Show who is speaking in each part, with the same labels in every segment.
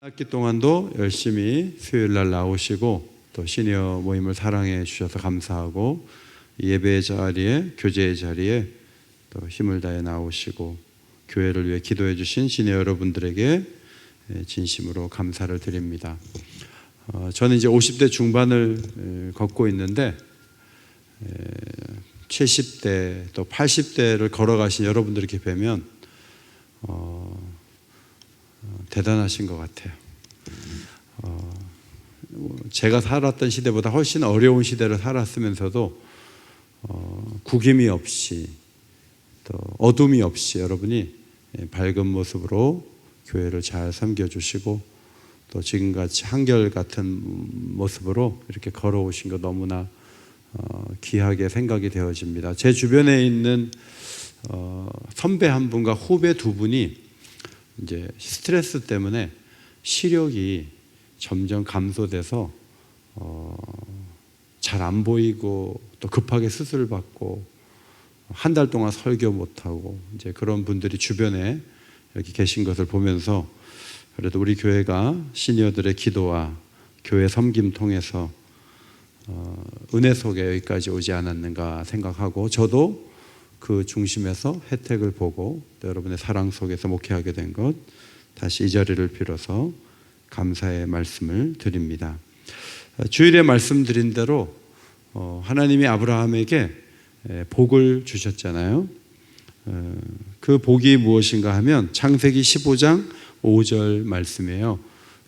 Speaker 1: 학기 동안도 열심히 수요일 날 나오시고 또 시니어 모임을 사랑해 주셔서 감사하고 예배의 자리에 교제의 자리에 또 힘을 다해 나오시고 교회를 위해 기도해 주신 시니어 여러분들에게 진심으로 감사를 드립니다. 저는 이제 50대 중반을 걷고 있는데 70대 또 80대를 걸어가신 여러분들 이렇게 뵈면 대단하신 것 같아요. 제가 살았던 시대보다 훨씬 어려운 시대를 살았으면서도 구김이 없이 또 어둠이 없이 여러분이 밝은 모습으로 교회를 잘 섬겨주시고 또 지금같이 한결같은 모습으로 이렇게 걸어오신 거 너무나 귀하게 생각이 되어집니다. 제 주변에 있는 선배 한 분과 후배 두 분이 이제 스트레스 때문에 시력이 점점 감소돼서 잘 안 보이고 또 급하게 수술을 받고 한 달 동안 설교 못하고 이제 그런 분들이 주변에 이렇게 계신 것을 보면서 그래도 우리 교회가 시니어들의 기도와 교회 섬김 통해서 은혜 속에 여기까지 오지 않았는가 생각하고 저도 그 중심에서 혜택을 보고 또 여러분의 사랑 속에서 목회하게 된 것 다시 이 자리를 빌어서 감사의 말씀을 드립니다. 주일에 말씀드린 대로 하나님이 아브라함에게 복을 주셨잖아요. 그 복이 무엇인가 하면 창세기 15장 5절 말씀이에요.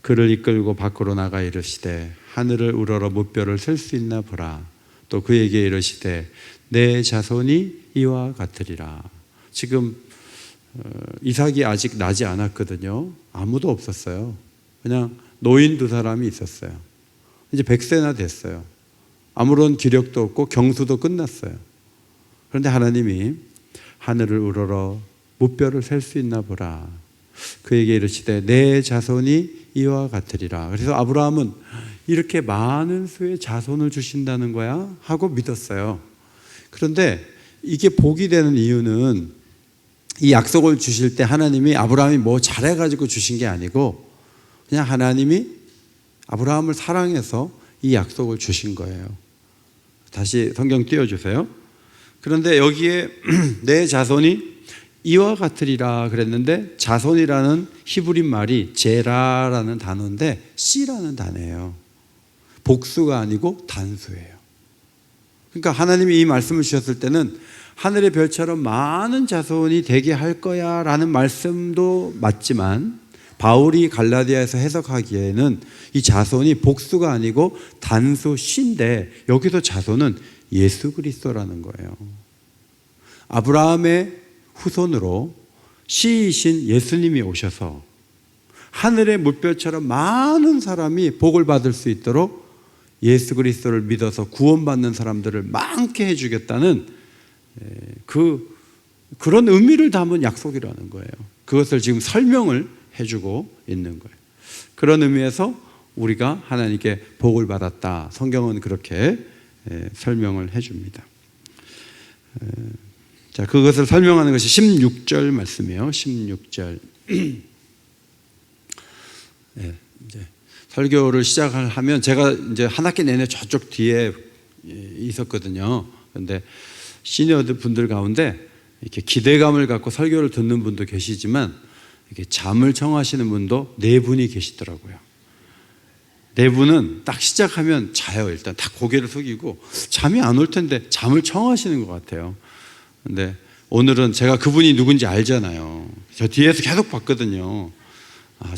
Speaker 1: 그를 이끌고 밖으로 나가 이르시되 하늘을 우러러 무뼈를 셀 수 있나 보라. 또 그에게 이르시되 내 자손이 이와 같으리라. 지금 이삭이 아직 나지 않았거든요. 아무도 없었어요. 그냥 노인 두 사람이 있었어요. 이제 100세나 됐어요. 아무런 기력도 없고 경수도 끝났어요. 그런데 하나님이 하늘을 우러러 무뼈를 셀 수 있나 보라. 그에게 이르시되 내 자손이 이와 같으리라. 그래서 아브라함은 이렇게 많은 수의 자손을 주신다는 거야 하고 믿었어요. 그런데 이게 복이 되는 이유는 이 약속을 주실 때 하나님이 아브라함이 뭐 잘해가지고 주신 게 아니고 그냥 하나님이 아브라함을 사랑해서 이 약속을 주신 거예요. 다시 성경 띄워주세요. 그런데 여기에 내 자손이 이와 같으리라 그랬는데 자손이라는 히브리 말이 제라라는 단어인데 씨라는 단어예요. 복수가 아니고 단수예요. 그러니까 하나님이 이 말씀을 주셨을 때는 하늘의 별처럼 많은 자손이 되게 할 거야 라는 말씀도 맞지만 바울이 갈라디아에서 해석하기에는 이 자손이 복수가 아니고 단수 씨인데 여기서 자손은 예수 그리스도라는 거예요. 아브라함의 후손으로 씨이신 예수님이 오셔서 하늘의 물결처럼 많은 사람이 복을 받을 수 있도록 예수 그리스도를 믿어서 구원받는 사람들을 많게 해주겠다는 그런 의미를 담은 약속이라는 거예요. 그것을 지금 설명을 해주고 있는 거예요. 그런 의미에서 우리가 하나님께 복을 받았다. 성경은 그렇게 설명을 해줍니다. 자, 그것을 설명하는 것이 16절 말씀이에요. 16절. 네, 이제 설교를 시작을 하면 제가 이제 한 학기 내내 저쪽 뒤에 있었거든요. 그런데 시니어들 분들 가운데 이렇게 기대감을 갖고 설교를 듣는 분도 계시지만 이렇게 잠을 청하시는 분도 4분이 계시더라고요. 4분은 딱 시작하면 자요. 일단 다 고개를 숙이고 잠이 안 올 텐데 잠을 청하시는 것 같아요. 근데 오늘은 제가 그분이 누군지 알잖아요. 저 뒤에서 계속 봤거든요. 아,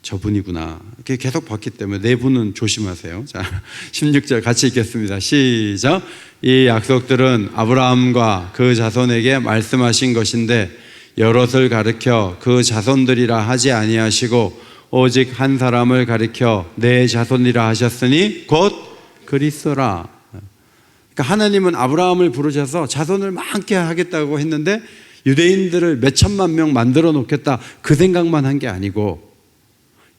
Speaker 1: 저분이구나. 이렇게 계속 봤기 때문에 4분은 조심하세요. 자, 16절 같이 읽겠습니다. 시작. 이 약속들은 아브라함과 그 자손에게 말씀하신 것인데 여럿을 가리켜 그 자손들이라 하지 아니하시고 오직 한 사람을 가리켜 내 자손이라 하셨으니 곧 그리스도라. 그러니까 하나님은 아브라함을 부르셔서 자손을 많게 하겠다고 했는데 유대인들을 몇 천만 명 만들어 놓겠다 그 생각만 한 게 아니고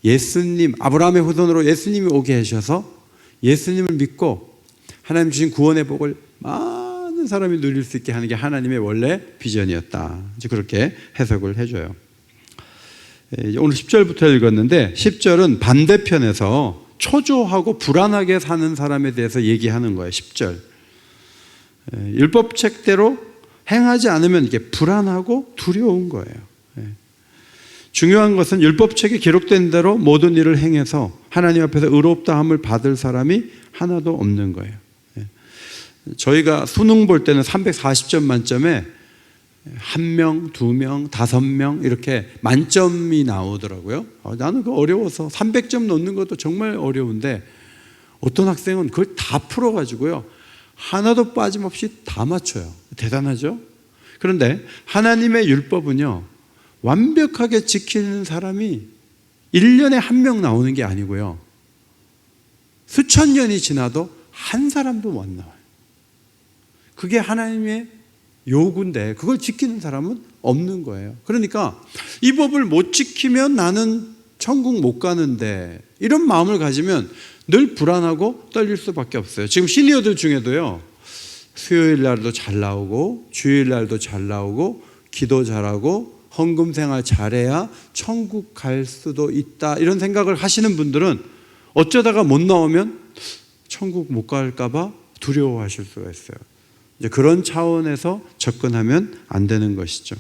Speaker 1: 예수님, 아브라함의 후손으로 예수님이 오게 하셔서 예수님을 믿고 하나님 주신 구원의 복을 많은 사람이 누릴 수 있게 하는 게 하나님의 원래 비전이었다. 이제 그렇게 해석을 해줘요. 오늘 10절부터 읽었는데 10절은 반대편에서 초조하고 불안하게 사는 사람에 대해서 얘기하는 거예요. 10절. 율법책대로 행하지 않으면 이게 불안하고 두려운 거예요. 중요한 것은 율법책에 기록된 대로 모든 일을 행해서 하나님 앞에서 의롭다함을 받을 사람이 하나도 없는 거예요. 저희가 수능 볼 때는 340점 만점에 1명, 2명, 5명 이렇게 만점이 나오더라고요. 나는 그거 어려워서 300점 넣는 것도 정말 어려운데 어떤 학생은 그걸 다 풀어가지고요. 하나도 빠짐없이 다 맞춰요. 대단하죠? 그런데 하나님의 율법은요, 완벽하게 지키는 사람이 1년에 1명 나오는 게 아니고요. 수천 년이 지나도 한 사람도 못 나와요. 그게 하나님의 요구인데 그걸 지키는 사람은 없는 거예요. 그러니까 이 법을 못 지키면 나는 천국 못 가는데 이런 마음을 가지면 늘 불안하고 떨릴 수밖에 없어요. 지금 시니어들 중에도요, 수요일 날도 잘 나오고 주일 날도 잘 나오고 기도 잘하고 헌금 생활 잘해야 천국 갈 수도 있다 이런 생각을 하시는 분들은 어쩌다가 못 나오면 천국 못 갈까 봐 두려워하실 수가 있어요. 이제 그런 차원에서 접근하면 안 되는 것이죠.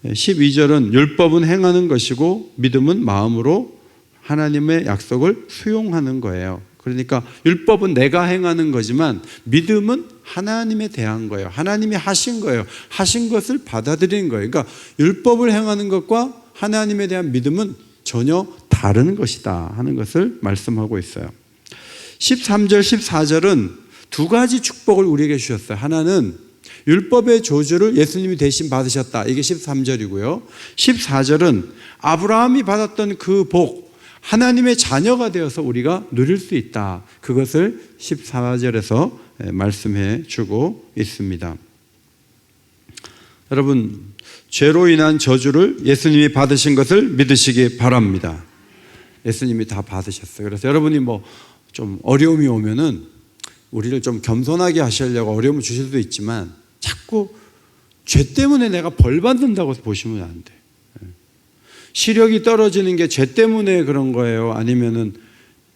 Speaker 1: 12절은 율법은 행하는 것이고 믿음은 마음으로 하나님의 약속을 수용하는 거예요. 그러니까 율법은 내가 행하는 거지만 믿음은 하나님에 대한 거예요. 하나님이 하신 거예요. 하신 것을 받아들이는 거예요. 그러니까 율법을 행하는 것과 하나님에 대한 믿음은 전혀 다른 것이다 하는 것을 말씀하고 있어요. 13절, 14절은 두 가지 축복을 우리에게 주셨어요. 하나는 율법의 저주를 예수님이 대신 받으셨다. 이게 13절이고요. 14절은 아브라함이 받았던 그 복, 하나님의 자녀가 되어서 우리가 누릴 수 있다. 그것을 14절에서 말씀해 주고 있습니다. 여러분, 죄로 인한 저주를 예수님이 받으신 것을 믿으시기 바랍니다. 예수님이 다 받으셨어요. 그래서 여러분이 뭐 좀 어려움이 오면은 우리를 좀 겸손하게 하시려고 어려움을 주실 수도 있지만 자꾸 죄 때문에 내가 벌 받는다고 보시면 안 돼요. 시력이 떨어지는 게 죄 때문에 그런 거예요? 아니면은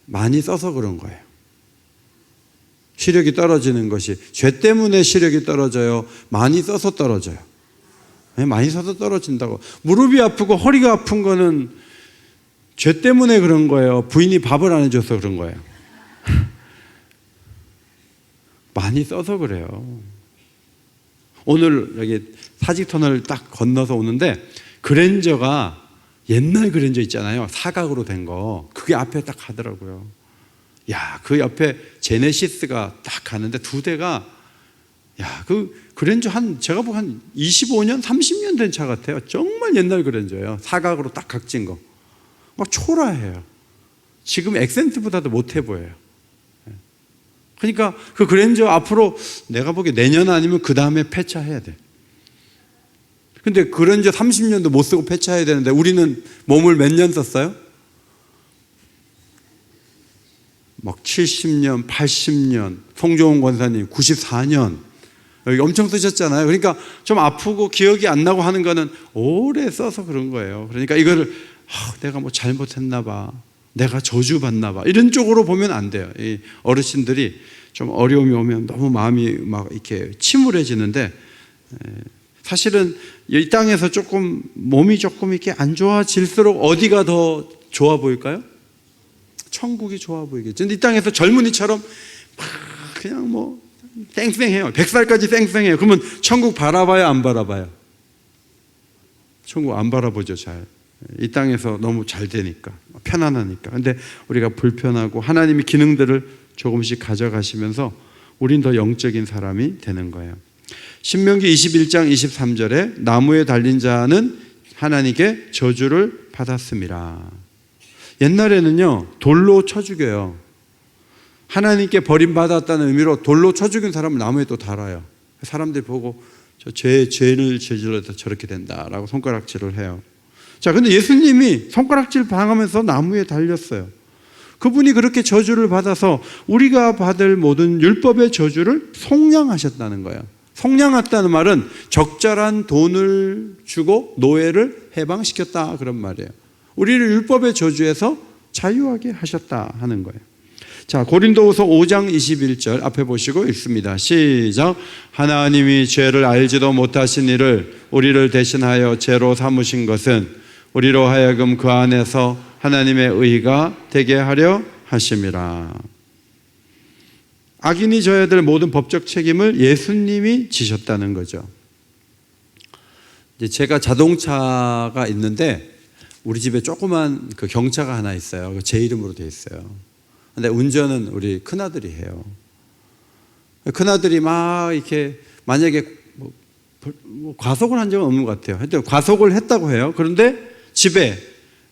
Speaker 1: 많이 써서 그런 거예요? 시력이 떨어지는 것이 죄 때문에 시력이 떨어져요? 많이 써서 떨어져요? 많이 써서 떨어진다고. 무릎이 아프고 허리가 아픈 거는 죄 때문에 그런 거예요? 부인이 밥을 안 해줘서 그런 거예요? 많이 써서 그래요. 오늘 여기 사직터널을 딱 건너서 오는데 그랜저가 옛날 그랜저 있잖아요. 사각으로 된 거. 그게 앞에 딱 가더라고요. 야, 그 옆에 제네시스가 딱 가는데 두 대가, 야, 그 그랜저 제가 보고 한 25년, 30년 된 차 같아요. 정말 옛날 그랜저예요. 사각으로 딱 각진 거. 막 초라해요. 지금 엑센트보다도 못해 보여요. 그러니까 그 그랜저 앞으로 내가 보기에 내년 아니면 그 다음에 폐차해야 돼. 근데 그랜저 30년도 못 쓰고 폐차해야 되는데 우리는 몸을 몇 년 썼어요? 막 70년, 80년, 송종훈 권사님 94년 여기 엄청 쓰셨잖아요. 그러니까 좀 아프고 기억이 안 나고 하는 거는 오래 써서 그런 거예요. 그러니까 이거를 내가 뭐 잘못했나 봐, 내가 저주받나 봐, 이런 쪽으로 보면 안 돼요. 이 어르신들이 좀 어려움이 오면 너무 마음이 막 이렇게 침울해지는데, 사실은 이 땅에서 조금 몸이 조금 이렇게 안 좋아질수록 어디가 더 좋아 보일까요? 천국이 좋아 보이겠죠. 근데 이 땅에서 젊은이처럼 막 그냥 뭐 쌩쌩해요. 100살까지 쌩쌩해요. 그러면 천국 바라봐요, 안 바라봐요? 천국 안 바라보죠, 잘. 이 땅에서 너무 잘 되니까, 편안하니까. 근데 우리가 불편하고 하나님이 기능들을 조금씩 가져가시면서 우린 더 영적인 사람이 되는 거예요. 신명기 21장 23절에 나무에 달린 자는 하나님께 저주를 받았음이라. 옛날에는요, 돌로 쳐 죽여요. 하나님께 버림받았다는 의미로 돌로 쳐 죽인 사람을 나무에 또 달아요. 사람들이 보고 죄를 저질러서 저렇게 된다라고 손가락질을 해요. 자, 근데 예수님이 손가락질 당하면서 나무에 달렸어요. 그분이 그렇게 저주를 받아서 우리가 받을 모든 율법의 저주를 속량하셨다는 거예요. 속량했다는 말은 적절한 돈을 주고 노예를 해방시켰다 그런 말이에요. 우리를 율법의 저주에서 자유하게 하셨다 하는 거예요. 자, 고린도후서 5장 21절 앞에 보시고 읽습니다. 시작. 하나님이 죄를 알지도 못하신 이를 우리를 대신하여 죄로 삼으신 것은 우리로 하여금 그 안에서 하나님의 의가 되게 하려 하심이라. 악인이 져야 될 모든 법적 책임을 예수님이 지셨다는 거죠. 이제 제가 자동차가 있는데 우리 집에 조그만 그 경차가 하나 있어요. 제 이름으로 돼 있어요. 근데 운전은 우리 큰아들이 해요. 큰아들이 막 이렇게 만약에 뭐 과속을 한 적은 없는 것 같아요. 하여튼 과속을 했다고 해요. 그런데 집에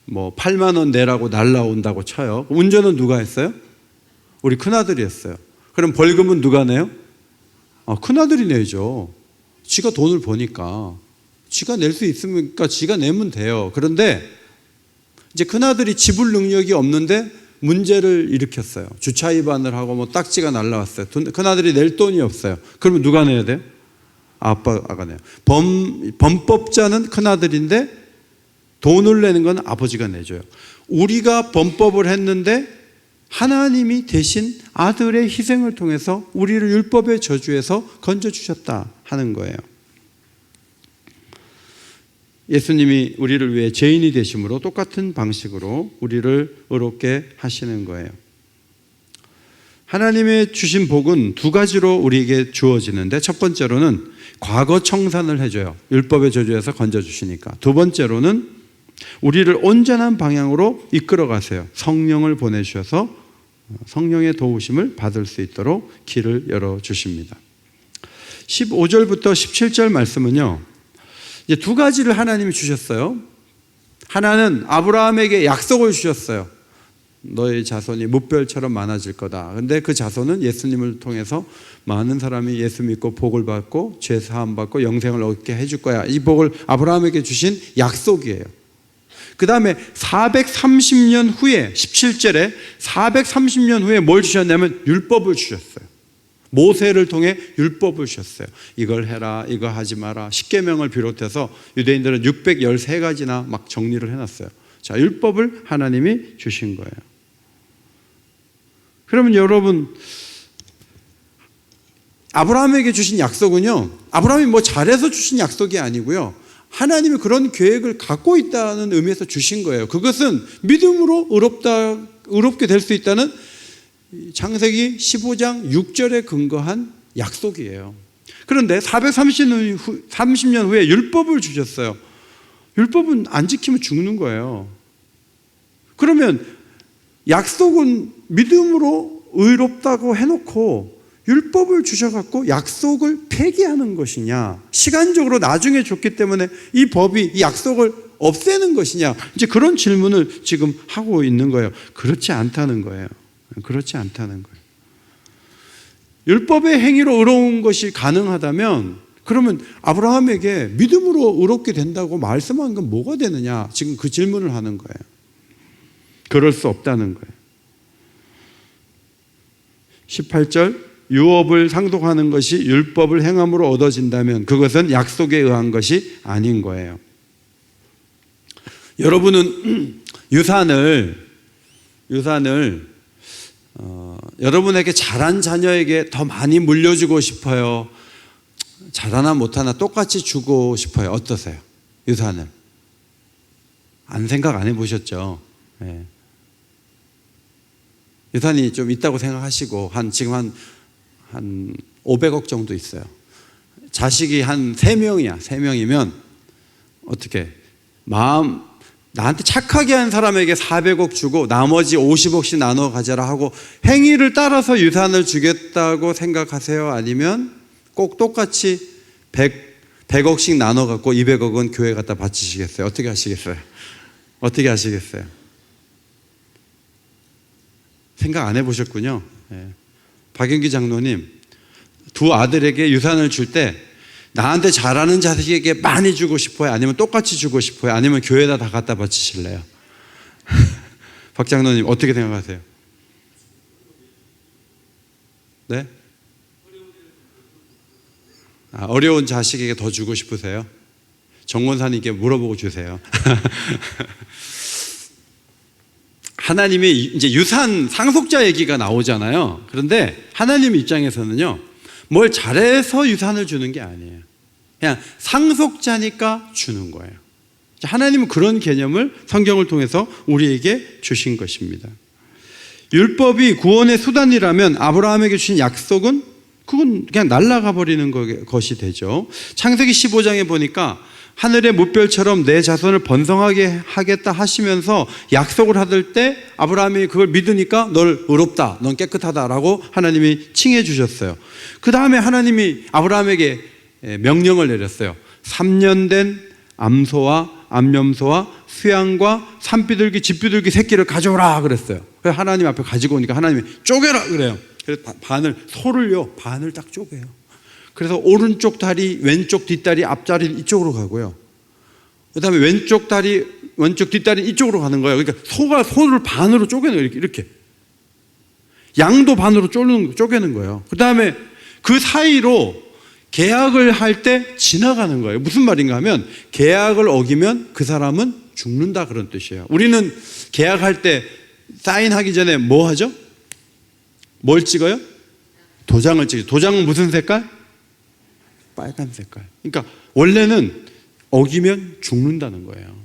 Speaker 1: 뭐 8만 원 내라고 날라온다고 쳐요. 운전은 누가 했어요? 우리 큰아들이 했어요. 그럼 벌금은 누가 내요? 큰아들이 내죠. 지가 돈을 버니까 지가 낼 수 있으니까 지가 내면 돼요. 그런데 이제 큰아들이 지불 능력이 없는데 문제를 일으켰어요. 주차 위반을 하고 뭐 딱지가 날라왔어요. 큰아들이 낼 돈이 없어요. 그러면 누가 내야 돼요? 아빠가 내요. 범법자는 큰아들인데 돈을 내는 건 아버지가 내줘요. 우리가 범법을 했는데 하나님이 대신 아들의 희생을 통해서 우리를 율법의 저주에서 건져주셨다 하는 거예요. 예수님이 우리를 위해 죄인이 되심으로 똑같은 방식으로 우리를 의롭게 하시는 거예요. 하나님의 주신 복은 두 가지로 우리에게 주어지는데, 첫 번째로는 과거 청산을 해줘요. 율법의 저주에서 건져주시니까. 두 번째로는 우리를 온전한 방향으로 이끌어 가세요. 성령을 보내주셔서 성령의 도우심을 받을 수 있도록 길을 열어주십니다. 15절부터 17절 말씀은요, 이제 두 가지를 하나님이 주셨어요. 하나는 아브라함에게 약속을 주셨어요. 너의 자손이 무별처럼 많아질 거다. 근데 그 자손은 예수님을 통해서 많은 사람이 예수 믿고 복을 받고 죄 사함 받고 영생을 얻게 해줄 거야. 이 복을 아브라함에게 주신 약속이에요. 그 다음에 430년 후에 17절에 430년 후에 뭘 주셨냐면 율법을 주셨어요. 모세를 통해 율법을 주셨어요. 이걸 해라, 이거 하지 마라. 십계명을 비롯해서 유대인들은 613가지나 막 정리를 해놨어요. 자, 율법을 하나님이 주신 거예요. 그러면 여러분, 아브라함에게 주신 약속은요, 아브라함이 뭐 잘해서 주신 약속이 아니고요, 하나님이 그런 계획을 갖고 있다는 의미에서 주신 거예요. 그것은 믿음으로 의롭게 될 수 있다는 창세기 15장 6절에 근거한 약속이에요. 그런데 430년 후에 율법을 주셨어요. 율법은 안 지키면 죽는 거예요. 그러면 약속은 믿음으로 의롭다고 해놓고 율법을 주셔갖고 약속을 폐기하는 것이냐, 시간적으로 나중에 줬기 때문에 이 법이 이 약속을 없애는 것이냐, 이제 그런 질문을 지금 하고 있는 거예요. 그렇지 않다는 거예요. 그렇지 않다는 거예요. 율법의 행위로 의로운 것이 가능하다면 그러면 아브라함에게 믿음으로 의롭게 된다고 말씀한 건 뭐가 되느냐, 지금 그 질문을 하는 거예요. 그럴 수 없다는 거예요. 18절, 유업을 상속하는 것이 율법을 행함으로 얻어진다면 그것은 약속에 의한 것이 아닌 거예요. 여러분은 유산을 여러분에게 잘한 자녀에게 더 많이 물려주고 싶어요? 잘하나 못하나 똑같이 주고 싶어요? 어떠세요? 유산을 생각 안 해보셨죠? 네. 유산이 좀 있다고 생각하시고 지금 한 500억 정도 있어요. 자식이 한 3명이야. 3명이면 어떻게 나한테 착하게 한 사람에게 400억 주고 나머지 50억씩 나눠 가져라 하고 행위를 따라서 유산을 주겠다고 생각하세요? 아니면 꼭 똑같이 100억씩 나눠 갖고 200억은 교회 갖다 바치시겠어요? 어떻게 하시겠어요? 어떻게 하시겠어요? 생각 안 해보셨군요. 네. 박영기 장로님, 두 아들에게 유산을 줄 때 나한테 잘하는 자식에게 많이 주고 싶어요? 아니면 똑같이 주고 싶어요? 아니면 교회에다 다 갖다 바치실래요? 박 장로님 어떻게 생각하세요? 네? 어려운 자식에게 더 주고 싶으세요? 정권사님께 물어보고 주세요. 하나님이 이제 유산 상속자 얘기가 나오잖아요. 그런데 하나님 입장에서는요, 뭘 잘해서 유산을 주는 게 아니에요. 그냥 상속자니까 주는 거예요. 하나님은 그런 개념을 성경을 통해서 우리에게 주신 것입니다. 율법이 구원의 수단이라면 아브라함에게 주신 약속은 그건 그냥 날아가 버리는 것이 되죠. 창세기 15장에 보니까 하늘의 무별처럼 내 자손을 번성하게 하겠다 하시면서 약속을 하실 때 아브라함이 그걸 믿으니까 널 의롭다, 넌 깨끗하다라고 하나님이 칭해 주셨어요. 그 다음에 하나님이 아브라함에게 명령을 내렸어요. 3년 된 암소와 암염소와 수양과 산비둘기, 집비둘기 새끼를 가져오라 그랬어요. 그래서 하나님 앞에 가지고 오니까 하나님이 쪼개라 그래요. 그래서 소를요, 반을 딱 쪼개요. 그래서 오른쪽 다리, 왼쪽 뒷다리, 앞다리 이쪽으로 가고요. 그 다음에 왼쪽 다리, 왼쪽 뒷다리 이쪽으로 가는 거예요. 그러니까 소를 반으로 쪼개는 거예요. 이렇게. 양도 반으로 쪼개는 거예요. 그 다음에 그 사이로 계약을 할 때 지나가는 거예요. 무슨 말인가 하면 계약을 어기면 그 사람은 죽는다 그런 뜻이에요. 우리는 계약할 때 사인하기 전에 뭐 하죠? 뭘 찍어요? 도장을 찍어요. 도장은 무슨 색깔? 빨간 색깔. 그러니까 원래는 어기면 죽는다는 거예요.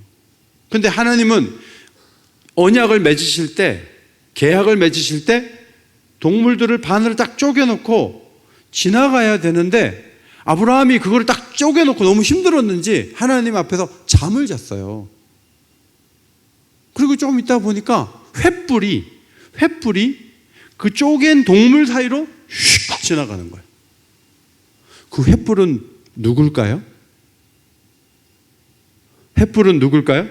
Speaker 1: 그런데 하나님은 언약을 맺으실 때, 계약을 맺으실 때 동물들을 반으로 딱 쪼개놓고 지나가야 되는데 아브라함이 그걸 딱 쪼개놓고 너무 힘들었는지 하나님 앞에서 잠을 잤어요. 그리고 조금 있다 보니까 횃불이 그 쪼갠 동물 사이로 휙 지나가는 거예요. 그 횃불은 누굴까요? 횃불은 누굴까요?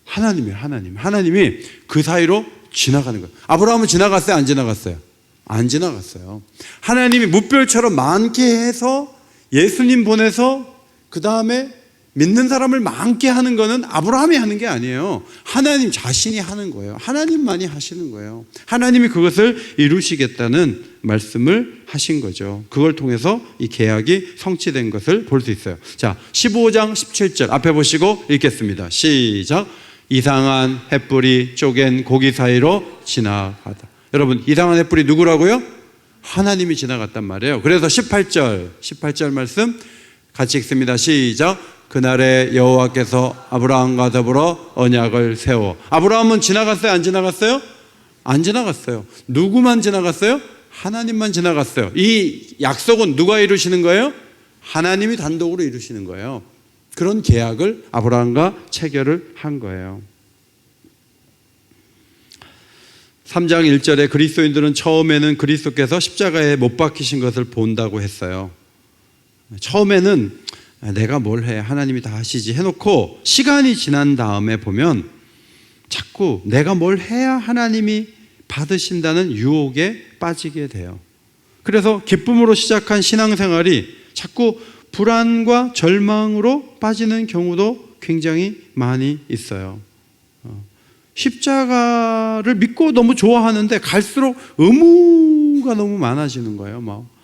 Speaker 1: 하나님이에요. 하나님이 그 사이로 지나가는 거예요. 아브라함은 지나갔어요? 안 지나갔어요? 안 지나갔어요. 하나님이 무별처럼 많게 해서 예수님 보내서 그 다음에 믿는 사람을 많게 하는 거는 아브라함이 하는 게 아니에요. 하나님 자신이 하는 거예요. 하나님만이 하시는 거예요. 하나님이 그것을 이루시겠다는 말씀을 하신 거죠. 그걸 통해서 이 계약이 성취된 것을 볼 수 있어요. 자, 15장 17절 앞에 보시고 읽겠습니다. 시작. 이상한 횃불이 쪼갠 고기 사이로 지나가다. 여러분, 이상한 횃불이 누구라고요? 하나님이 지나갔단 말이에요. 그래서 18절 말씀 같이 읽습니다. 시작. 그날에 여호와께서 아브라함과 더불어 언약을 세워. 아브라함은 지나갔어요? 안 지나갔어요? 안 지나갔어요. 누구만 지나갔어요? 하나님만 지나갔어요. 이 약속은 누가 이루시는 거예요? 하나님이 단독으로 이루시는 거예요. 그런 계약을 아브라함과 체결을 한 거예요. 3장 1절에 그리스도인들은 처음에는 그리스도께서 십자가에 못 박히신 것을 본다고 했어요. 처음에는 내가 뭘 해, 하나님이 다 하시지 해놓고 시간이 지난 다음에 보면 자꾸 내가 뭘 해야 하나님이 받으신다는 유혹에 빠지게 돼요. 그래서 기쁨으로 시작한 신앙생활이 자꾸 불안과 절망으로 빠지는 경우도 굉장히 많이 있어요. 십자가를 믿고 너무 좋아하는데 갈수록 의무가 너무 많아지는 거예요. 막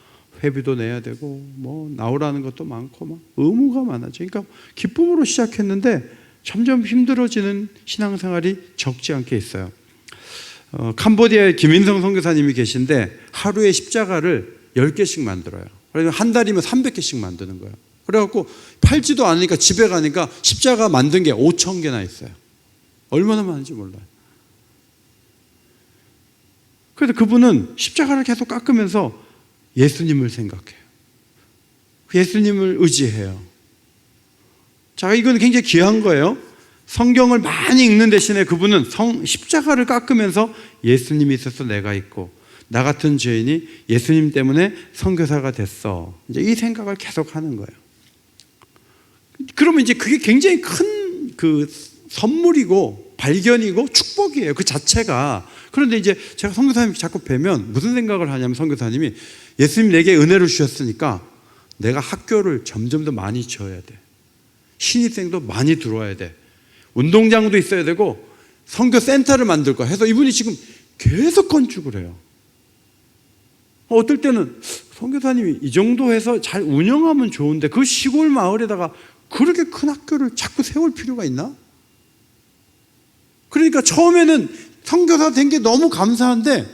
Speaker 1: 회비도 내야 되고 뭐 나오라는 것도 많고 막 의무가 많아져. 그러니까 기쁨으로 시작했는데 점점 힘들어지는 신앙생활이 적지 않게 있어요. 캄보디아에 김인성 선교사님이 계신데 하루에 십자가를 10개씩 만들어요. 그래서 한 달이면 300개씩 만드는 거예요. 그래갖고 팔지도 않으니까 집에 가니까 십자가 만든 게 5,000개나 있어요. 얼마나 많은지 몰라요. 그래서 그분은 십자가를 계속 깎으면서 예수님을 생각해요. 예수님을 의지해요. 자, 이건 굉장히 귀한 거예요. 성경을 많이 읽는 대신에 그분은 십자가를 깎으면서 예수님이 있어서 내가 있고 나 같은 죄인이 예수님 때문에 선교사가 됐어. 이제 이 생각을 계속 하는 거예요. 그러면 이제 그게 굉장히 큰 그 선물이고 발견이고 축복이에요. 그 자체가. 그런데 이제 제가 선교사님 자꾸 뵈면 무슨 생각을 하냐면 선교사님이 예수님 내게 은혜를 주셨으니까 내가 학교를 점점 더 많이 지어야 돼. 신입생도 많이 들어와야 돼. 운동장도 있어야 되고 선교센터를 만들 거야 해서 이분이 지금 계속 건축을 해요. 어떨 때는 선교사님이 이 정도 해서 잘 운영하면 좋은데 그 시골 마을에다가 그렇게 큰 학교를 자꾸 세울 필요가 있나? 그러니까 처음에는 선교사 된 게 너무 감사한데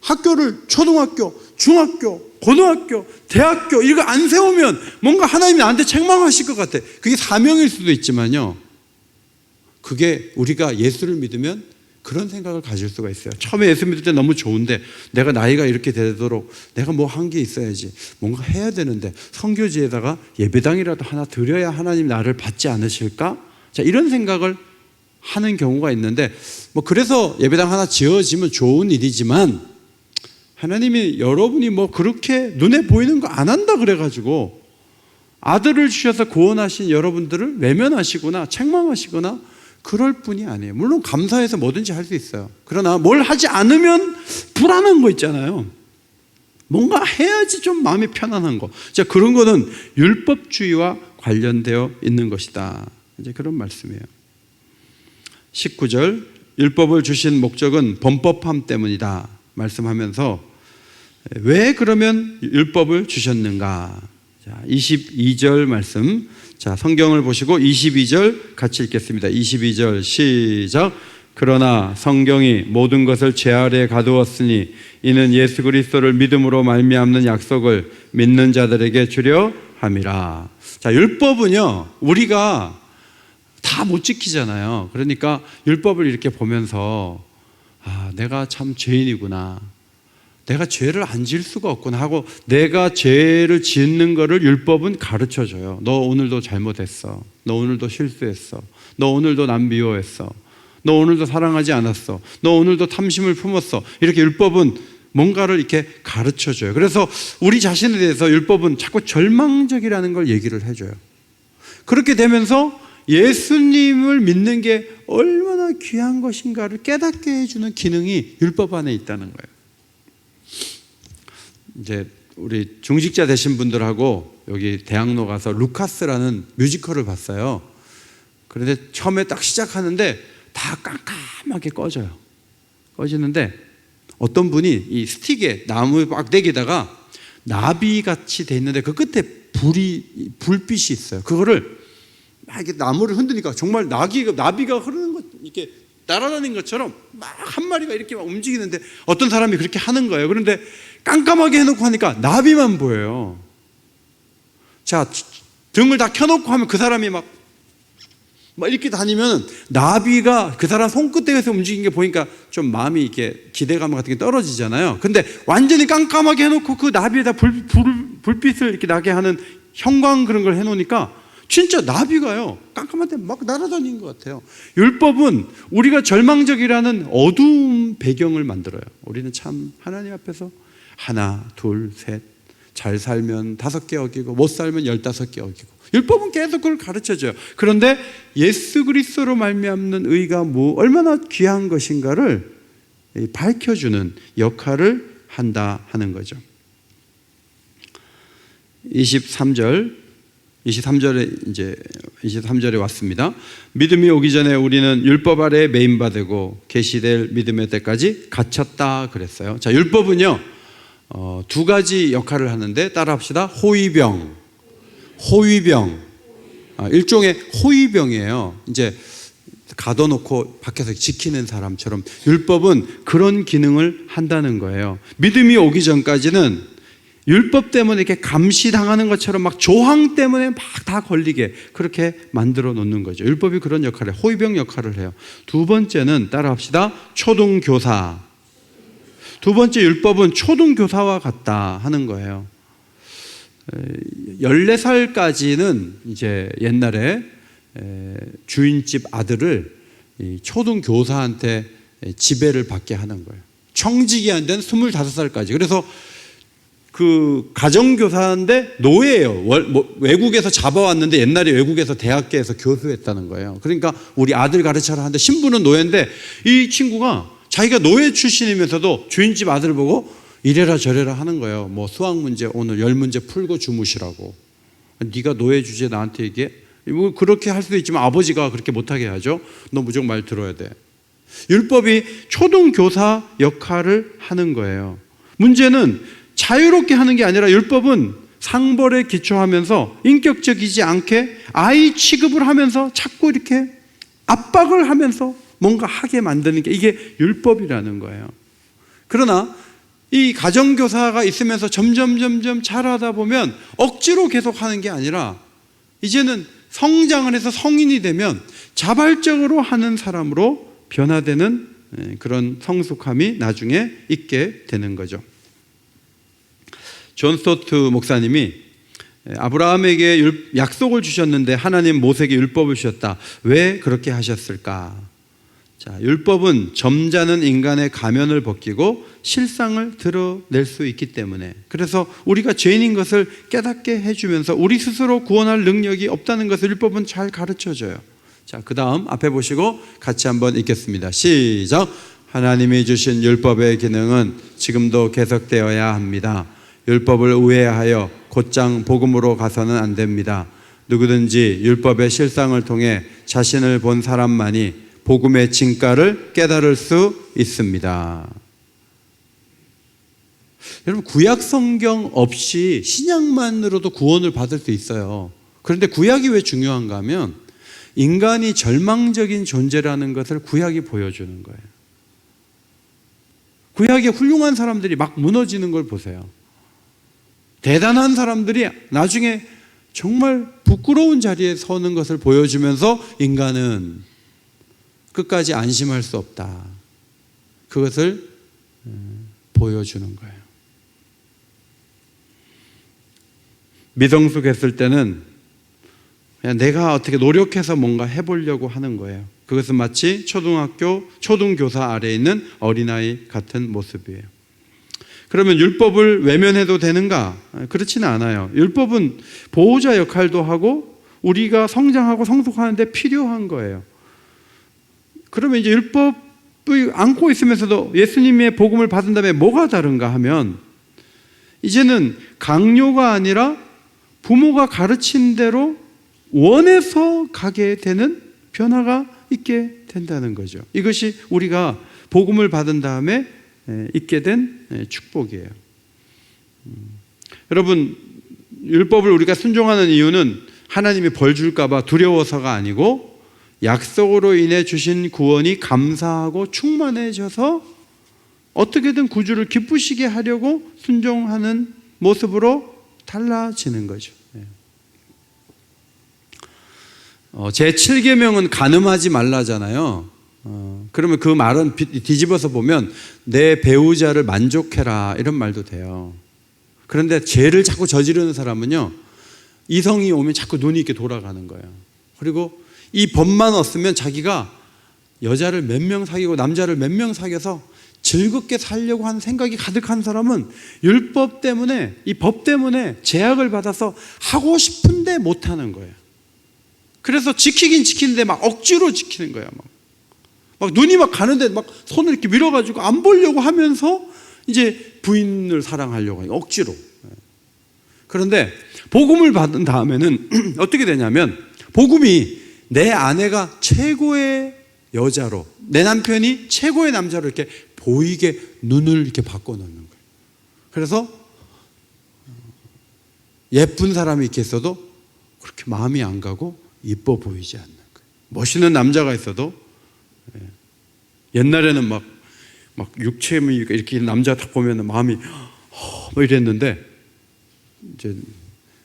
Speaker 1: 학교를 초등학교, 중학교, 고등학교, 대학교 이거 안 세우면 뭔가 하나님이 나한테 책망하실 것 같아. 그게 사명일 수도 있지만요, 그게 우리가 예수를 믿으면 그런 생각을 가질 수가 있어요. 처음에 예수 믿을 때 너무 좋은데 내가 나이가 이렇게 되도록 내가 뭐 한 게 있어야지, 뭔가 해야 되는데 선교지에다가 예배당이라도 하나 드려야 하나님 나를 받지 않으실까? 자, 이런 생각을 하는 경우가 있는데, 뭐 그래서 예배당 하나 지어지면 좋은 일이지만 하나님이 여러분이 뭐 그렇게 눈에 보이는 거 안 한다 그래가지고 아들을 주셔서 구원하신 여러분들을 외면하시거나 책망하시거나 그럴 뿐이 아니에요. 물론 감사해서 뭐든지 할 수 있어요. 그러나 뭘 하지 않으면 불안한 거 있잖아요. 뭔가 해야지 좀 마음이 편안한 거. 자, 그런 거는 율법주의와 관련되어 있는 것이다. 이제 그런 말씀이에요. 19절, 율법을 주신 목적은 범법함 때문이다 말씀하면서 왜 그러면 율법을 주셨는가? 자, 22절 말씀. 자, 성경을 보시고 22절 같이 읽겠습니다. 22절 시작. 그러나 성경이 모든 것을 죄 아래에 가두었으니 이는 예수 그리스도를 믿음으로 말미암는 약속을 믿는 자들에게 주려 함이라. 자, 율법은요, 우리가 다 못 지키잖아요. 그러니까 율법을 이렇게 보면서 아, 내가 참 죄인이구나, 내가 죄를 안 지을 수가 없구나 하고 내가 죄를 짓는 거를 율법은 가르쳐줘요. 너 오늘도 잘못했어, 너 오늘도 실수했어, 너 오늘도 남 미워했어, 너 오늘도 사랑하지 않았어, 너 오늘도 탐심을 품었어. 이렇게 율법은 뭔가를 이렇게 가르쳐줘요. 그래서 우리 자신에 대해서 율법은 자꾸 절망적이라는 걸 얘기를 해줘요. 그렇게 되면서 예수님을 믿는 게 얼마나 귀한 것인가를 깨닫게 해주는 기능이 율법 안에 있다는 거예요. 이제 우리 중직자 되신 분들하고 여기 대학로 가서 루카스라는 뮤지컬을 봤어요. 그런데 처음에 딱 시작하는데 다 깜깜하게 꺼지는데 어떤 분이 이 스틱에 나무 막대기에다가 나비같이 돼 있는데 그 끝에 불빛이 있어요. 그거를 막 이렇게 나무를 흔드니까 정말 나비가 흐르는 것, 이렇게 날아다니는 것처럼 막 한 마리가 이렇게 막 움직이는데 어떤 사람이 그렇게 하는 거예요. 그런데 깜깜하게 해놓고 하니까 나비만 보여요. 자, 등을 다 켜놓고 하면 그 사람이 막 이렇게 다니면 나비가 그 사람 손끝에서 움직이는 게 보니까 좀 마음이 이렇게 기대감 같은 게 떨어지잖아요. 근데 완전히 깜깜하게 해놓고 그 나비에다 불빛을 이렇게 나게 하는 형광 그런 걸 해놓으니까 진짜 나비가요 깜깜한데 막 날아다니는 것 같아요. 율법은 우리가 절망적이라는 어두운 배경을 만들어요. 우리는 참 하나님 앞에서 하나, 둘, 셋, 잘 살면 5개 어기고 못 살면 15개 어기고, 율법은 계속 그걸 가르쳐줘요. 그런데 예수 그리스도로 말미암는 의가 얼마나 귀한 것인가를 밝혀주는 역할을 한다 하는 거죠. 23절에 왔습니다. 믿음이 오기 전에 우리는 율법 아래에 매인바되고 계시될 믿음의 때까지 갇혔다 그랬어요. 자, 율법은요 2가지 역할을 하는데 따라합시다. 호위병. 일종의 호위병이에요. 이제 가둬놓고 밖에서 지키는 사람처럼 율법은 그런 기능을 한다는 거예요. 믿음이 오기 전까지는 율법 때문에 이렇게 감시당하는 것처럼 막 조항 때문에 막 다 걸리게 그렇게 만들어 놓는 거죠. 율법이 그런 역할을 해요. 호위병 역할을 해요. 2번째는 따라합시다. 초등교사. 2번째 율법은 초등교사와 같다 하는 거예요. 14살까지는 이제 옛날에 주인집 아들을 초등교사한테 지배를 받게 하는 거예요. 청직이 안 된 25살까지. 그래서 그 가정교사인데 노예예요. 외국에서 잡아왔는데 옛날에 외국에서 대학교에서 교수했다는 거예요. 그러니까 우리 아들 가르쳐라 하는데 신부는 노예인데 이 친구가 자기가 노예 출신이면서도 주인집 아들을 보고 이래라 저래라 하는 거예요. 뭐 수학 문제 오늘 10문제 풀고 주무시라고. 네가 노예 주제 나한테 얘기해? 뭐 그렇게 할 수도 있지만 아버지가 그렇게 못하게 하죠. 너 무조건 말 들어야 돼. 율법이 초등교사 역할을 하는 거예요. 문제는 자유롭게 하는 게 아니라 율법은 상벌에 기초하면서 인격적이지 않게 아이 취급을 하면서 자꾸 이렇게 압박을 하면서 뭔가 하게 만드는 게 이게 율법이라는 거예요. 그러나 이 가정교사가 있으면서 점점 잘하다 보면 억지로 계속 하는 게 아니라 이제는 성장을 해서 성인이 되면 자발적으로 하는 사람으로 변화되는 그런 성숙함이 나중에 있게 되는 거죠. 존 스토트 목사님이 아브라함에게 약속을 주셨는데 하나님 모세에게 율법을 주셨다. 왜 그렇게 하셨을까? 자, 율법은 점잖은 인간의 가면을 벗기고 실상을 드러낼 수 있기 때문에, 그래서 우리가 죄인인 것을 깨닫게 해주면서 우리 스스로 구원할 능력이 없다는 것을 율법은 잘 가르쳐줘요. 자, 그 다음 앞에 보시고 같이 한번 읽겠습니다. 시작. 하나님이 주신 율법의 기능은 지금도 계속되어야 합니다. 율법을 우회하여 곧장 복음으로 가서는 안 됩니다. 누구든지 율법의 실상을 통해 자신을 본 사람만이 복음의 진가를 깨달을 수 있습니다. 여러분, 구약 성경 없이 신약만으로도 구원을 받을 수 있어요. 그런데 구약이 왜 중요한가 하면 인간이 절망적인 존재라는 것을 구약이 보여주는 거예요. 구약에 훌륭한 사람들이 막 무너지는 걸 보세요. 대단한 사람들이 나중에 정말 부끄러운 자리에 서는 것을 보여주면서 인간은 끝까지 안심할 수 없다. 그것을 보여주는 거예요. 미성숙했을 때는 그냥 내가 어떻게 노력해서 뭔가 해보려고 하는 거예요. 그것은 마치 초등교사 아래에 있는 어린아이 같은 모습이에요. 그러면 율법을 외면해도 되는가? 그렇지는 않아요. 율법은 보호자 역할도 하고 우리가 성장하고 성숙하는 데 필요한 거예요. 그러면 이제 율법을 안고 있으면서도 예수님의 복음을 받은 다음에 뭐가 다른가 하면 이제는 강요가 아니라 부모가 가르친 대로 원해서 가게 되는 변화가 있게 된다는 거죠. 이것이 우리가 복음을 받은 다음에 있게 된 축복이에요. 여러분, 율법을 우리가 순종하는 이유는 하나님이 벌 줄까 봐 두려워서가 아니고 약속으로 인해 주신 구원이 감사하고 충만해져서 어떻게든 구주를 기쁘시게 하려고 순종하는 모습으로 달라지는 거죠. 제7계명은 간음하지 말라잖아요. 그러면 그 말은 뒤집어서 보면 내 배우자를 만족해라 이런 말도 돼요. 그런데 죄를 자꾸 저지르는 사람은요, 이성이 오면 자꾸 눈이 이렇게 돌아가는 거예요. 그리고 이 법만 없으면 자기가 여자를 몇 명 사귀고 남자를 몇 명 사귀어서 즐겁게 살려고 하는 생각이 가득한 사람은 율법 때문에, 이 법 때문에 제약을 받아서 하고 싶은데 못하는 거예요. 그래서 지키긴 지키는데 막 억지로 지키는 거야. 막 눈이 막 가는데 막 손을 이렇게 밀어가지고 안 보려고 하면서 이제 부인을 사랑하려고 해요. 억지로. 그런데 복음을 받은 다음에는 어떻게 되냐면 복음이 내 아내가 최고의 여자로, 내 남편이 최고의 남자로 이렇게 보이게 눈을 이렇게 바꿔놓는 거예요. 그래서 예쁜 사람이 이렇게 있어도 그렇게 마음이 안 가고 이뻐 보이지 않는 거예요. 멋있는 남자가 있어도 옛날에는 막 육체미 이렇게 남자 딱 보면 마음이 뭐 이랬는데 이제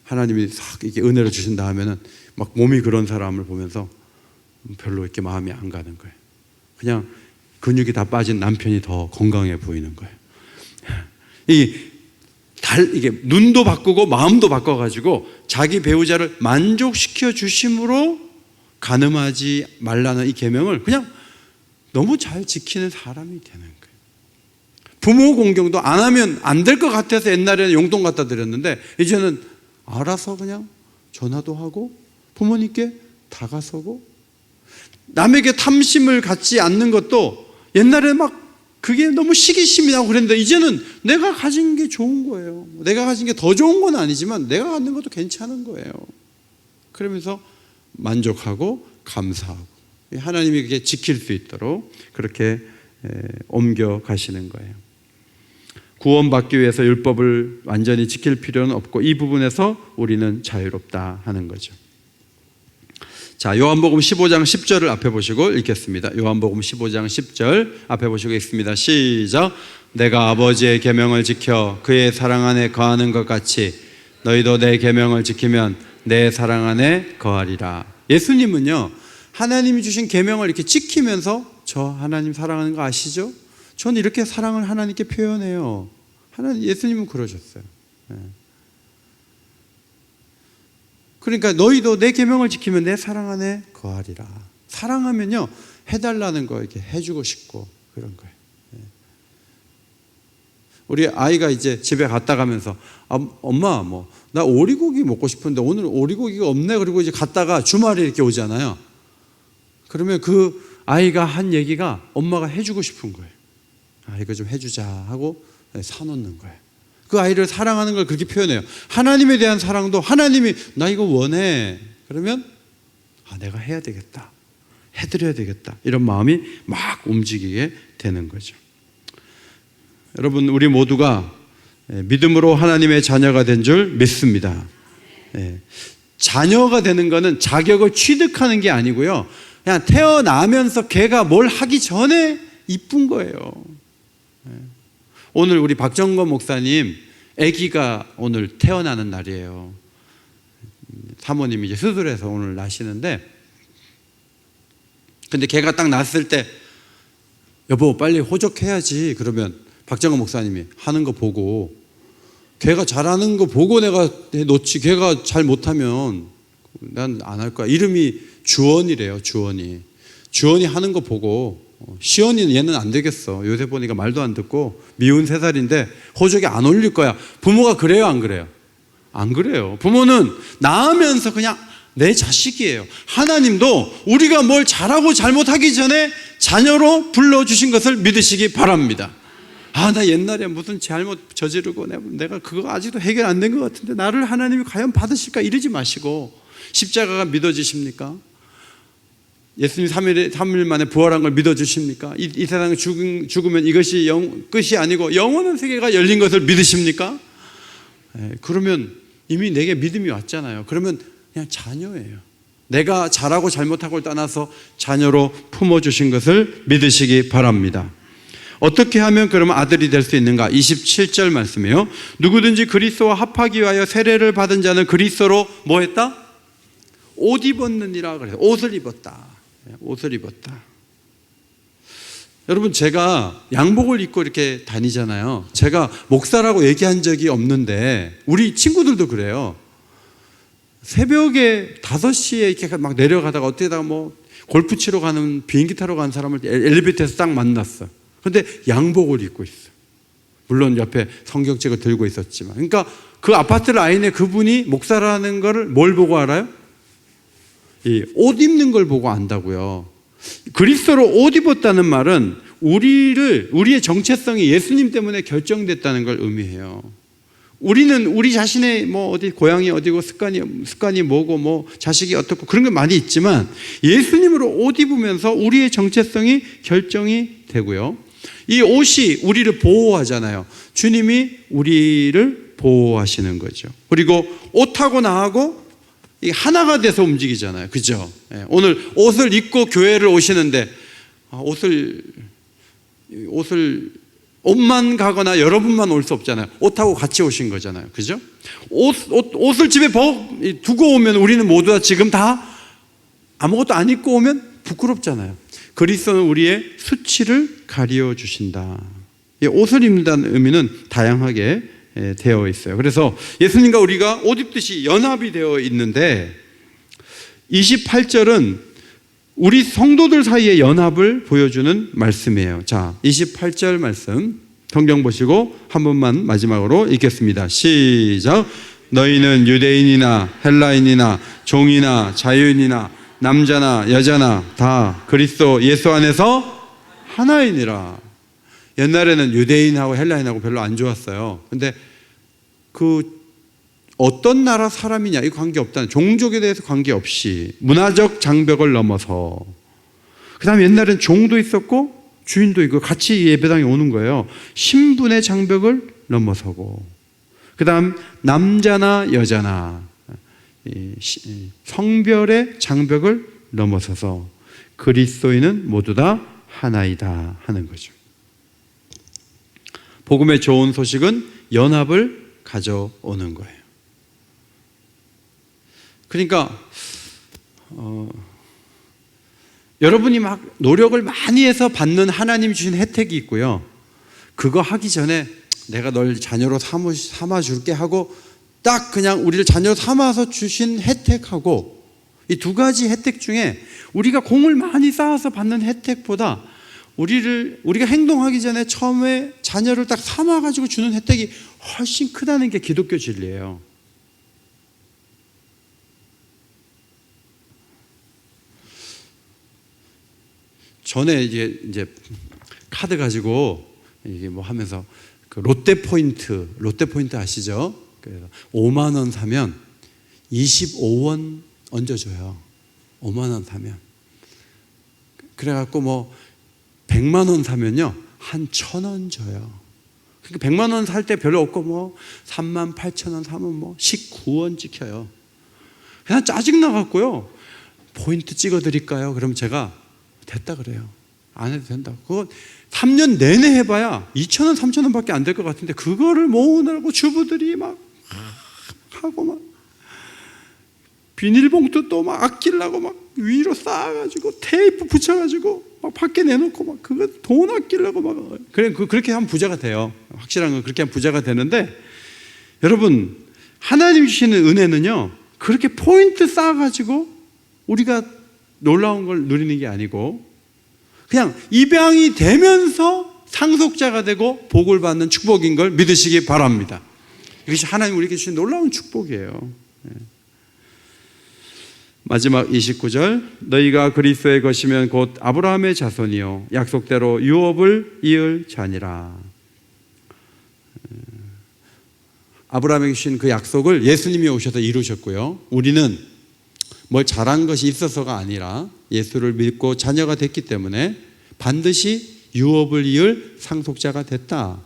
Speaker 1: 하나님이 싹 이렇게 은혜를 주신 다음에는 막 몸이 그런 사람을 보면서 별로 이렇게 마음이 안 가는 거예요. 그냥 근육이 다 빠진 남편이 더 건강해 보이는 거예요. 이게 눈도 바꾸고 마음도 바꿔가지고 자기 배우자를 만족시켜 주심으로 간음하지 말라는 이 계명을 그냥 너무 잘 지키는 사람이 되는 거예요. 부모 공경도 안 하면 안 될 것 같아서 옛날에는 용돈 갖다 드렸는데 이제는 알아서 그냥 전화도 하고 부모님께 다가서고, 남에게 탐심을 갖지 않는 것도 옛날에 막 그게 너무 시기심이 나고 그랬는데 이제는 내가 가진 게 좋은 거예요. 내가 가진 게 더 좋은 건 아니지만 내가 갖는 것도 괜찮은 거예요. 그러면서 만족하고 감사하고 하나님이 그게 지킬 수 있도록 그렇게 옮겨 가시는 거예요. 구원받기 위해서 율법을 완전히 지킬 필요는 없고 이 부분에서 우리는 자유롭다 하는 거죠. 자, 요한복음 15장 10절을 앞에 보시고 읽겠습니다. 요한복음 15장 10절 앞에 보시고 읽습니다. 시작. 내가 아버지의 계명을 지켜 그의 사랑 안에 거하는 것 같이 너희도 내 계명을 지키면 내 사랑 안에 거하리라. 예수님은요, 하나님이 주신 계명을 이렇게 지키면서 저 하나님 사랑하는 거 아시죠? 전 이렇게 사랑을 하나님께 표현해요. 예수님은 그러셨어요. 그러니까 너희도 내 계명을 지키면 내 사랑 안에 거하리라. 사랑하면요, 해달라는 거 이렇게 해주고 싶고 그런 거예요. 우리 아이가 이제 집에 갔다 가면서 엄마 나 오리고기 먹고 싶은데 오늘 오리고기가 없네. 그리고 이제 갔다가 주말에 이렇게 오잖아요. 그러면 그 아이가 한 얘기가 엄마가 해주고 싶은 거예요. 이거 좀 해주자 하고 사놓는 거예요. 그 아이를 사랑하는 걸 그렇게 표현해요. 하나님에 대한 사랑도 하나님이 나 이거 원해. 그러면 내가 해야 되겠다. 해드려야 되겠다. 이런 마음이 막 움직이게 되는 거죠. 여러분, 우리 모두가 믿음으로 하나님의 자녀가 된 줄 믿습니다. 자녀가 되는 것은 자격을 취득하는 게 아니고요, 그냥 태어나면서 걔가 뭘 하기 전에 이쁜 거예요. 오늘 우리 박정건 목사님 아기가 오늘 태어나는 날이에요. 사모님이 이제 수술해서 오늘 나시는데, 근데 걔가 딱 났을 때 여보 빨리 호적해야지. 그러면 박정건 목사님이 하는 거 보고, 걔가 잘하는 거 보고 내가 놓지, 걔가 잘 못하면 난 안 할 거야. 이름이 주원이래요. 주원이 하는 거 보고, 시원이는 얘는 안 되겠어. 요새 보니까 말도 안 듣고 미운 3살인데 호적에 안 올릴 거야. 부모가 그래요, 안 그래요? 안 그래요. 부모는 낳으면서 그냥 내 자식이에요. 하나님도 우리가 뭘 잘하고 잘못하기 전에 자녀로 불러주신 것을 믿으시기 바랍니다. 나 옛날에 무슨 잘못 저지르고 내가 그거 아직도 해결 안 된 것 같은데 나를 하나님이 과연 받으실까? 이러지 마시고, 십자가가 믿어지십니까? 예수님 3일 만에 부활한 걸 믿어주십니까? 이 세상에 죽으면 이것이 끝이 아니고 영원한 세계가 열린 것을 믿으십니까? 그러면 이미 내게 믿음이 왔잖아요. 그러면 그냥 자녀예요. 내가 잘하고 잘못하고를 떠나서 자녀로 품어주신 것을 믿으시기 바랍니다. 어떻게 하면 그러면 아들이 될 수 있는가? 27절 말씀이에요. 누구든지 그리스도와 합하기 위하여 세례를 받은 자는 그리스도로 뭐 했다? 옷 입었느니라 그래요. 옷을 입었다. 옷을 입었다. 여러분, 제가 양복을 입고 이렇게 다니잖아요. 제가 목사라고 얘기한 적이 없는데 우리 친구들도 그래요. 새벽에 5시에 이렇게 막 내려가다가 어떻게다가 골프 치러 가는, 비행기 타러 가는 사람을 엘리베이터에서 딱 만났어. 근데 양복을 입고 있어. 물론 옆에 성경책을 들고 있었지만. 그러니까 그 아파트 라인에 그분이 목사라는 거를 뭘 보고 알아요? 이 옷 입는 걸 보고 안다고요. 그리스도로 옷 입었다는 말은 우리의 정체성이 예수님 때문에 결정됐다는 걸 의미해요. 우리는 우리 자신의 어디 고향이 어디고 습관이 뭐고 자식이 어떻고 그런 게 많이 있지만, 예수님으로 옷 입으면서 우리의 정체성이 결정이 되고요. 이 옷이 우리를 보호하잖아요. 주님이 우리를 보호하시는 거죠. 그리고 옷하고 나하고 하나가 돼서 움직이잖아요. 그죠? 오늘 옷을 입고 교회를 오시는데 옷만 가거나 여러분만 올 수 없잖아요. 옷하고 같이 오신 거잖아요. 그죠? 옷을 집에 두고 오면 우리는 모두 다 지금 다 아무것도 안 입고 오면 부끄럽잖아요. 그리스도는 우리의 수치를 가리워 주신다. 옷을 입는다는 의미는 다양하게 되어 있어요. 그래서 예수님과 우리가 옷 입듯이 연합이 되어 있는데, 28절은 우리 성도들 사이의 연합을 보여주는 말씀이에요. 자, 28절 말씀 성경 보시고 한 번만 마지막으로 읽겠습니다. 시작. 너희는 유대인이나 헬라인이나 종이나 자유인이나 남자나 여자나 다 그리스도 예수 안에서 하나이니라. 옛날에는 유대인하고 헬라인하고 별로 안 좋았어요. 근데 어떤 나라 사람이냐 이 관계없다는, 종족에 대해서 관계없이 문화적 장벽을 넘어서, 그 다음에 옛날엔 종도 있었고 주인도 있고 같이 예배당에 오는 거예요. 신분의 장벽을 넘어서고, 그 다음 남자나 여자나 성별의 장벽을 넘어서서 그리스도인은 모두 다 하나이다 하는 거죠. 복음의 좋은 소식은 연합을 가져오는 거예요. 그러니까 여러분이 막 노력을 많이 해서 받는 하나님 주신 혜택이 있고요. 그거 하기 전에 내가 널 자녀로 삼아줄게 하고 딱 그냥 우리를 자녀로 삼아서 주신 혜택하고, 이 두 가지 혜택 중에 우리가 공을 많이 쌓아서 받는 혜택보다 우리가 행동하기 전에 처음에 자녀를 딱 삼아가지고 주는 혜택이 훨씬 크다는 게 기독교 진리예요. 전에 이제 카드 가지고 이게 뭐 하면서 그 롯데 포인트 아시죠? 그래서 5만 원 사면 25원 얹어줘요. 5만 원 사면. 그래갖고 뭐 100만 원 사면요 한 1,000원 줘요. 그러니까 100만 원 살 때 별로 없고 뭐 3만 8천 원 사면 뭐 19원 찍혀요. 그냥 짜증 나갖고요. 포인트 찍어드릴까요? 그럼 제가 됐다 그래요. 안 해도 된다. 그거 3년 내내 해봐야 2,000원, 3,000원밖에 안 될 것 같은데 그거를 모으느라고 주부들이 막 하고 막 비닐봉투 또 막 아끼려고 막 위로 쌓아가지고 테이프 붙여가지고 막 밖에 내놓고 막 그거 돈 아끼려고 막 그렇게 하면 부자가 돼요. 확실한 건 그렇게 하면 부자가 되는데, 여러분 하나님 주시는 은혜는요 그렇게 포인트 쌓아가지고 우리가 놀라운 걸 누리는 게 아니고 그냥 입양이 되면서 상속자가 되고 복을 받는 축복인 걸 믿으시기 바랍니다. 이것이 하나님 우리에게 주신 놀라운 축복이에요. 마지막 29절, 너희가 그리스도의 것이면 곧 아브라함의 자손이요 약속대로 유업을 이을 자니라. 아브라함에게 주신 그 약속을 예수님이 오셔서 이루셨고요, 우리는 뭘 잘한 것이 있어서가 아니라 예수를 믿고 자녀가 됐기 때문에 반드시 유업을 이을 상속자가 됐다.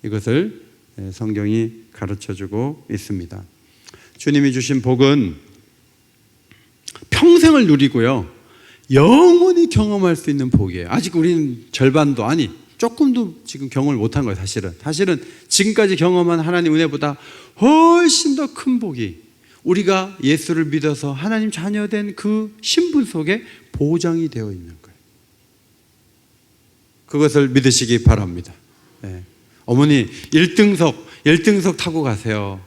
Speaker 1: 이것을 성경이 가르쳐주고 있습니다. 주님이 주신 복은 평생을 누리고요 영원히 경험할 수 있는 복이에요. 아직 우리는 절반도 아니 조금도 지금 경험을 못한 거예요. 사실은 지금까지 경험한 하나님 은혜보다 훨씬 더 큰 복이 우리가 예수를 믿어서 하나님 자녀된 그 신분 속에 보장이 되어 있는 거예요. 그것을 믿으시기 바랍니다. 네. 어머니 1등석 타고 가세요.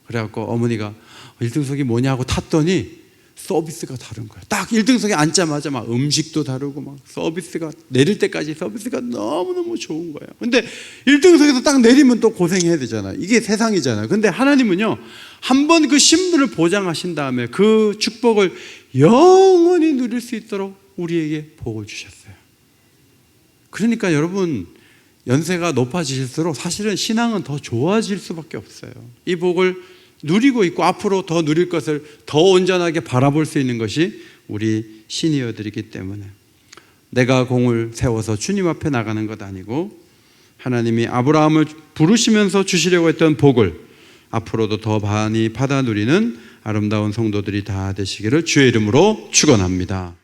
Speaker 1: 그래갖고 어머니가 1등석이 뭐냐고 탔더니 서비스가 다른 거예요. 딱 1등석에 앉자마자 막 음식도 다르고 막 서비스가 내릴 때까지 서비스가 너무너무 좋은 거예요. 근데 1등석에서 딱 내리면 또 고생해야 되잖아요. 이게 세상이잖아요. 근데 하나님은요 한 번 그 신분을 보장하신 다음에 그 축복을 영원히 누릴 수 있도록 우리에게 복을 주셨어요. 그러니까 여러분 연세가 높아질수록 사실은 신앙은 더 좋아질 수밖에 없어요. 이 복을 누리고 있고 앞으로 더 누릴 것을 더 온전하게 바라볼 수 있는 것이 우리 시니어들이기 때문에 내가 공을 세워서 주님 앞에 나가는 것 아니고 하나님이 아브라함을 부르시면서 주시려고 했던 복을 앞으로도 더 많이 받아 누리는 아름다운 성도들이 다 되시기를 주의 이름으로 축원합니다.